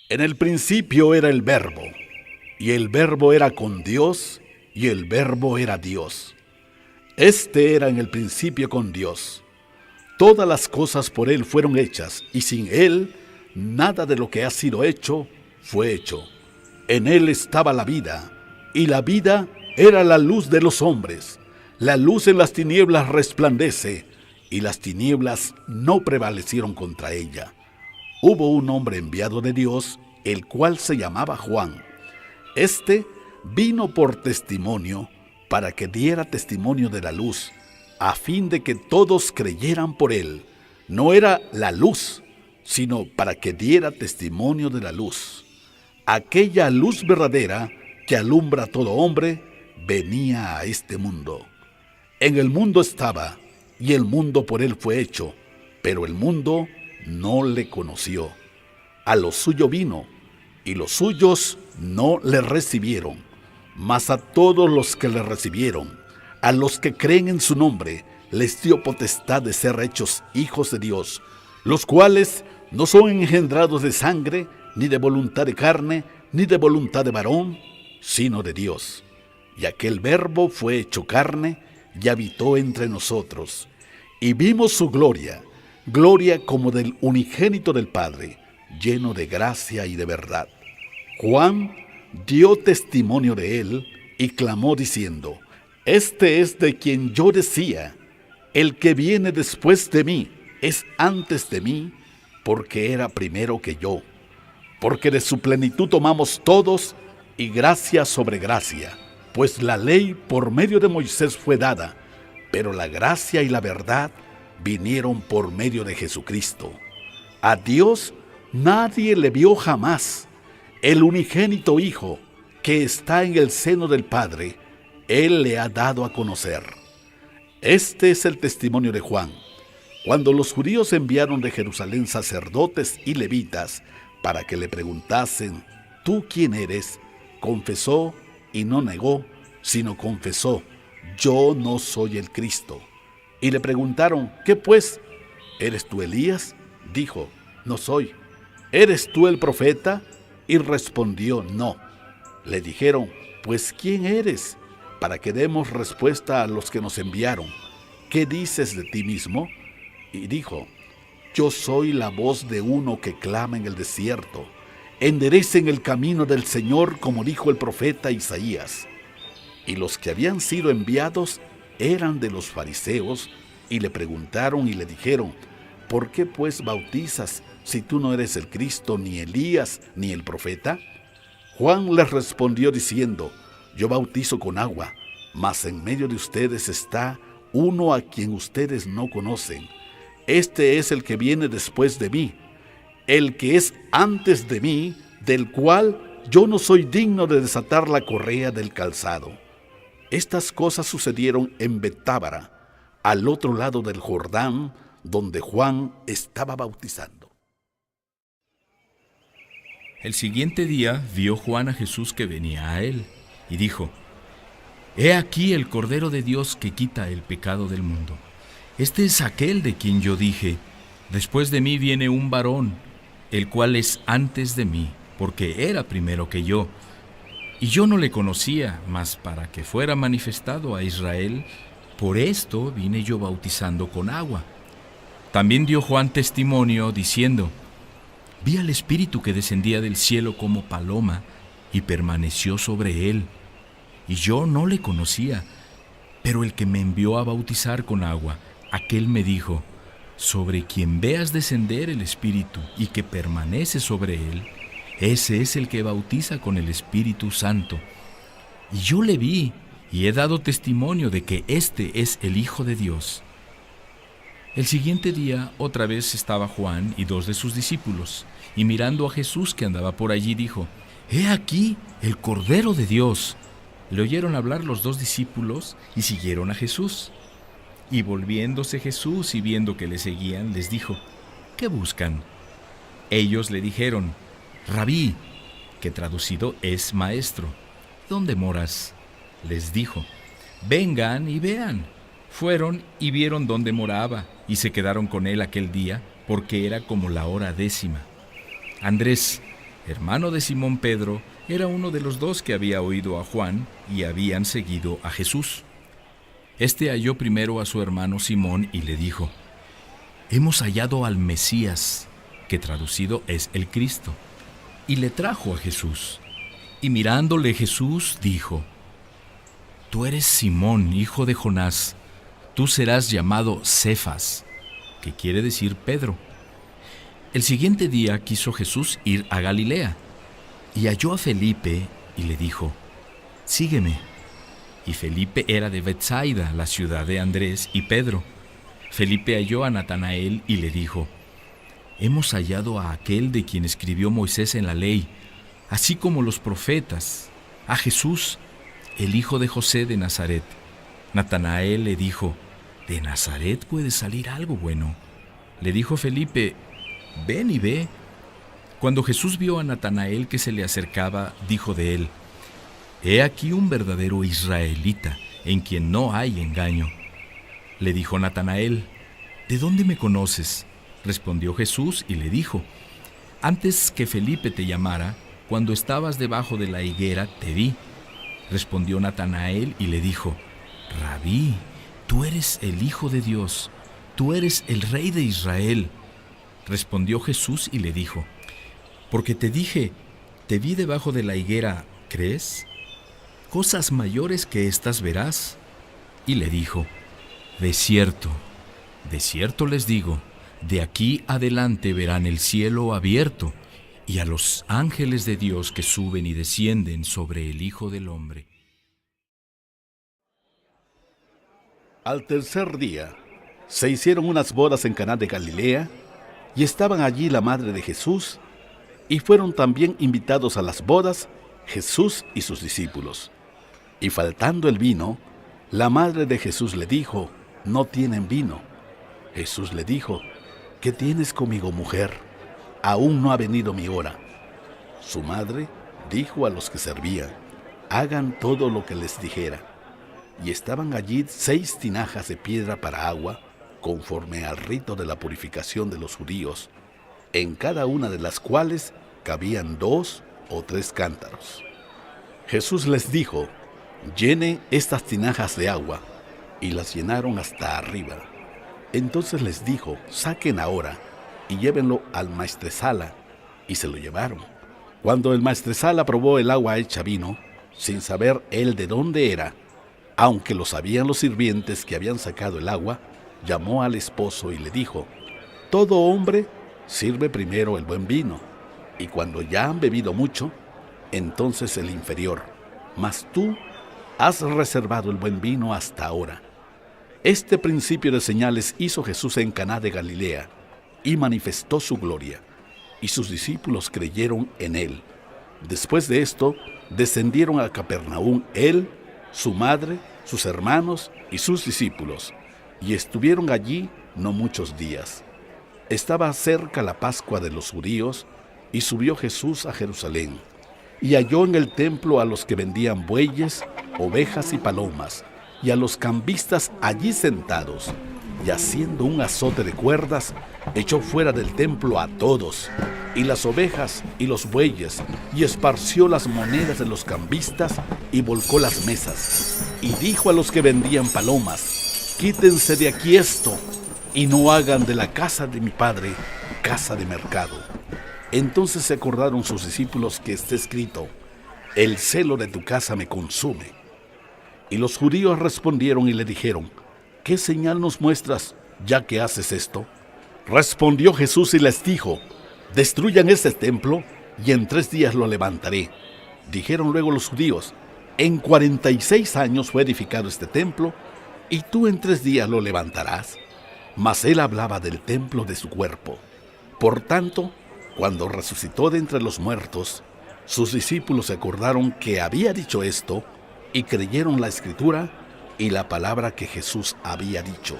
En el principio era el Verbo, y el Verbo era con Dios, y el Verbo era Dios. Este era en el principio con Dios. Todas las cosas por Él fueron hechas, y sin Él, nada de lo que ha sido hecho fue hecho. En Él estaba la vida, y la vida era la luz de los hombres. La luz en las tinieblas resplandece, y las tinieblas no prevalecieron contra ella. Hubo un hombre enviado de Dios, el cual se llamaba Juan. Este vino por testimonio, para que diera testimonio de la luz, a fin de que todos creyeran por él. No era la luz, sino para que diera testimonio de la luz. Aquella luz verdadera que alumbra a todo hombre, venía a este mundo. En el mundo estaba, y el mundo por él fue hecho, pero el mundo no le conoció. A lo suyo vino, y los suyos no le recibieron. Mas a todos los que le recibieron, a los que creen en su nombre, les dio potestad de ser hechos hijos de Dios, los cuales no son engendrados de sangre, ni de voluntad de carne, ni de voluntad de varón, sino de Dios. Y aquel Verbo fue hecho carne, y habitó entre nosotros. Y vimos su gloria, gloria como del unigénito del Padre, lleno de gracia y de verdad. Juan dio testimonio de él y clamó diciendo: Este es de quien yo decía, el que viene después de mí es antes de mí, porque era primero que yo. Porque de su plenitud tomamos todos, y gracia sobre gracia. Pues la ley por medio de Moisés fue dada, pero la gracia y la verdad vinieron por medio de Jesucristo. A Dios nadie le vio jamás. El unigénito Hijo, que está en el seno del Padre, Él le ha dado a conocer. Este es el testimonio de Juan. Cuando los judíos enviaron de Jerusalén sacerdotes y levitas para que le preguntasen: ¿Tú quién eres?, confesó y no negó, sino confesó: Yo no soy el Cristo. Y le preguntaron: ¿Qué pues? ¿Eres tú Elías? Dijo: No soy. ¿Eres tú el profeta? Y respondió: No. Le dijeron: Pues ¿quién eres? Para que demos respuesta a los que nos enviaron. ¿Qué dices de ti mismo? Y dijo: Yo soy la voz de uno que clama en el desierto: enderecen el camino del Señor, como dijo el profeta Isaías. Y los que habían sido enviados eran de los fariseos, y le preguntaron y le dijeron: ¿Por qué pues bautizas, si tú no eres el Cristo, ni Elías, ni el profeta? Juan les respondió diciendo: Yo bautizo con agua, mas en medio de ustedes está uno a quien ustedes no conocen. Este es el que viene después de mí, el que es antes de mí, del cual yo no soy digno de desatar la correa del calzado. Estas cosas sucedieron en Betábara, al otro lado del Jordán, donde Juan estaba bautizando. El siguiente día vio Juan a Jesús que venía a él, y dijo: He aquí el Cordero de Dios que quita el pecado del mundo. Este es aquel de quien yo dije: Después de mí viene un varón, el cual es antes de mí, porque era primero que yo. Y yo no le conocía, mas para que fuera manifestado a Israel, por esto vine yo bautizando con agua. También dio Juan testimonio, diciendo: Vi al Espíritu que descendía del cielo como paloma, y permaneció sobre él. Y yo no le conocía, pero el que me envió a bautizar con agua, aquel me dijo: Sobre quien veas descender el Espíritu y que permanece sobre él, ese es el que bautiza con el Espíritu Santo. Y yo le vi, y he dado testimonio de que este es el Hijo de Dios. El siguiente día otra vez estaba Juan y 2 de sus discípulos, y mirando a Jesús que andaba por allí, dijo: He aquí el Cordero de Dios. Le oyeron hablar los 2 discípulos y siguieron a Jesús. Y volviéndose Jesús y viendo que le seguían, les dijo: ¿Qué buscan? Ellos le dijeron: Rabí, que traducido es maestro, ¿dónde moras? Les dijo: Vengan y vean. Fueron y vieron dónde moraba, y se quedaron con él aquel día, porque era como la hora 10. Andrés, hermano de Simón Pedro, era uno de los dos que había oído a Juan y habían seguido a Jesús. Este halló primero a su hermano Simón y le dijo: «Hemos hallado al Mesías», que traducido es el Cristo, y le trajo a Jesús. Y mirándole Jesús dijo: «Tú eres Simón, hijo de Jonás, tú serás llamado Cefas», que quiere decir Pedro. El siguiente día quiso Jesús ir a Galilea, y halló a Felipe y le dijo: «Sígueme». Y Felipe era de Betsaida, la ciudad de Andrés y Pedro. Felipe halló a Natanael y le dijo: «Hemos hallado a aquel de quien escribió Moisés en la ley, así como los profetas, a Jesús, el hijo de José de Nazaret». Natanael le dijo: «¿De Nazaret puede salir algo bueno?». Le dijo Felipe: «Ven y ve». Cuando Jesús vio a Natanael que se le acercaba, dijo de él: «He aquí un verdadero israelita, en quien no hay engaño». Le dijo Natanael: «¿De dónde me conoces?». Respondió Jesús y le dijo: «Antes que Felipe te llamara, cuando estabas debajo de la higuera, te vi». Respondió Natanael y le dijo: «Rabí, tú eres el Hijo de Dios, tú eres el Rey de Israel». Respondió Jesús y le dijo: «Porque te dije, te vi debajo de la higuera, ¿crees? Cosas mayores que estas verás». Y le dijo: de cierto les digo, de aquí adelante verán el cielo abierto y a los ángeles de Dios que suben y descienden sobre el Hijo del Hombre». Al tercer día, se hicieron unas bodas en Caná de Galilea, y estaban allí la madre de Jesús, y fueron también invitados a las bodas Jesús y sus discípulos. Y faltando el vino, la madre de Jesús le dijo: «No tienen vino». Jesús le dijo: «¿Qué tienes conmigo, mujer? Aún no ha venido mi hora». Su madre dijo a los que servían: «Hagan todo lo que les dijera». Y estaban allí 6 tinajas de piedra para agua, conforme al rito de la purificación de los judíos, en cada una de las cuales cabían 2 o 3 cántaros. Jesús les dijo: «Llenen estas tinajas de agua», y las llenaron hasta arriba. Entonces les dijo: «Saquen ahora y llévenlo al maestresala», y se lo llevaron. Cuando el maestresala probó el agua hecha vino, sin saber él de dónde era, aunque lo sabían los sirvientes que habían sacado el agua, llamó al esposo y le dijo: «Todo hombre sirve primero el buen vino, y cuando ya han bebido mucho, entonces el inferior, mas tú has reservado el buen vino hasta ahora». Este principio de señales hizo Jesús en Caná de Galilea, y manifestó su gloria, y sus discípulos creyeron en él. Después de esto, descendieron a Capernaum él, su madre, sus hermanos y sus discípulos, y estuvieron allí no muchos días. Estaba cerca la Pascua de los judíos, y subió Jesús a Jerusalén, y halló en el templo a los que vendían bueyes, ovejas y palomas, y a los cambistas allí sentados, y haciendo un azote de cuerdas, echó fuera del templo a todos, y las ovejas y los bueyes, y esparció las monedas de los cambistas, y volcó las mesas, y dijo a los que vendían palomas: «Quítense de aquí esto, y no hagan de la casa de mi padre casa de mercado». Entonces se acordaron sus discípulos que está escrito: «El celo de tu casa me consume». Y los judíos respondieron y le dijeron: «¿Qué señal nos muestras, ya que haces esto?». Respondió Jesús y les dijo: «Destruyan este templo, y en 3 días lo levantaré». Dijeron luego los judíos: «En 46 años fue edificado este templo, y tú en 3 días lo levantarás». Mas él hablaba del templo de su cuerpo. Por tanto, cuando resucitó de entre los muertos, sus discípulos se acordaron que había dicho esto, y creyeron la Escritura y la palabra que Jesús había dicho.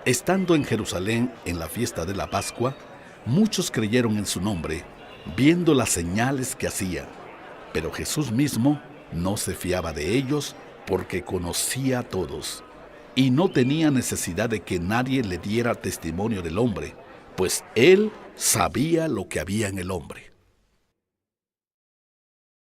Estando en Jerusalén en la fiesta de la Pascua, muchos creyeron en su nombre, viendo las señales que hacía. Pero Jesús mismo no se fiaba de ellos, porque conocía a todos, y no tenía necesidad de que nadie le diera testimonio del hombre, pues él sabía lo que había en el hombre.